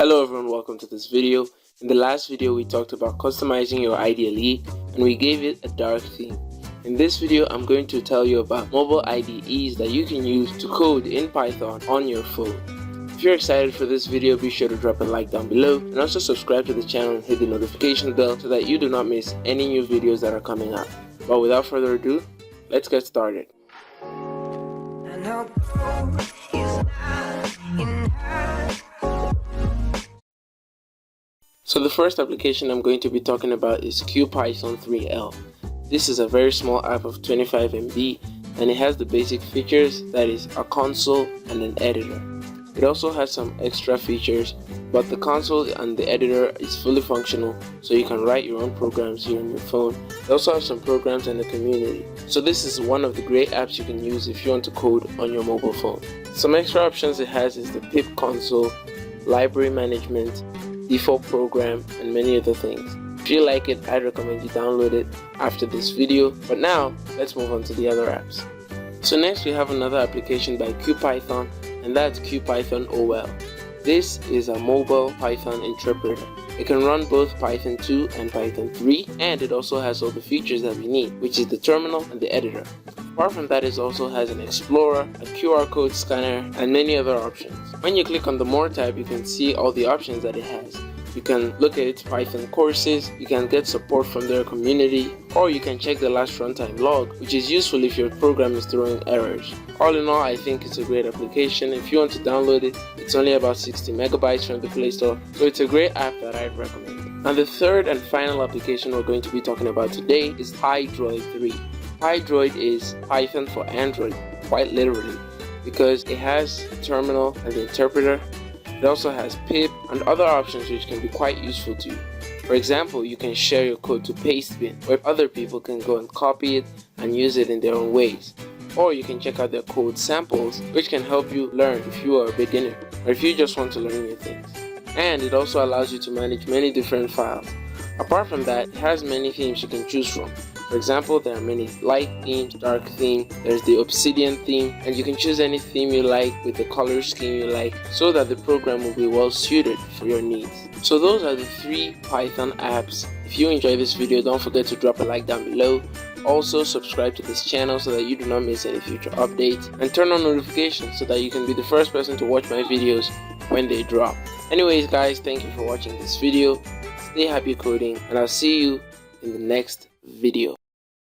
Hello everyone, welcome to this video. In the last video we talked about customizing your IDE and we gave it a dark theme. In this video I'm going to tell you about mobile IDEs that you can use to code in Python on your phone. If you're excited for this video, be sure to drop a like down below and also subscribe to the channel and hit the notification bell so that you do not miss any new videos that are coming up. But without further ado, let's get started. So the first application I'm going to be talking about is QPython3 This is a very small app of 25 MB and it has the basic features, that is a console and an editor. It also has some extra features, but the console and the editor is fully functional, so you can write your own programs here on your phone. It also has some programs in the community. So this is one of the great apps you can use if you want to code on your mobile phone. Some extra options it has is the pip console, library management, default program, and many other things. If you like it, I'd recommend you download it after this video. But now, let's move on to the other apps. So next we have another application by QPython, and that's QPython OL. This is a mobile Python interpreter. It can run both Python 2 and Python 3, and it also has all the features that we need, which is the terminal and the editor. Apart from that, it also has an explorer, a QR code scanner, and many other options. When you click on the More tab, you can see all the options that it has. You can look at its Python courses, you can get support from their community, or you can check the last runtime log, which is useful if your program is throwing errors. All in all, I think it's a great application. If you want to download it, it's only about 60 megabytes from the Play Store, so it's a great app that I'd recommend. And the third and final application we're going to be talking about today is PyDroid3. PyDroid is Python for Android, quite literally, because it has the terminal and the interpreter. It also has pip and other options which can be quite useful to you. For example, you can share your code to Pastebin, where other people can go and copy it and use it in their own ways. Or you can check out their code samples, which can help you learn if you are a beginner or if you just want to learn new things. And it also allows you to manage many different files. Apart from that, it has many themes you can choose from. For example, there are many light themes, dark theme, there's the obsidian theme, and you can choose any theme you like with the color scheme you like so that the program will be well suited for your needs. So those are the 3 Python apps. If you enjoyed this video, don't forget to drop a like down below. Also subscribe to this channel so that you do not miss any future updates, and turn on notifications so that you can be the first person to watch my videos when they drop. Anyways guys, thank you for watching this video. Stay happy coding, and I'll see you in the next video.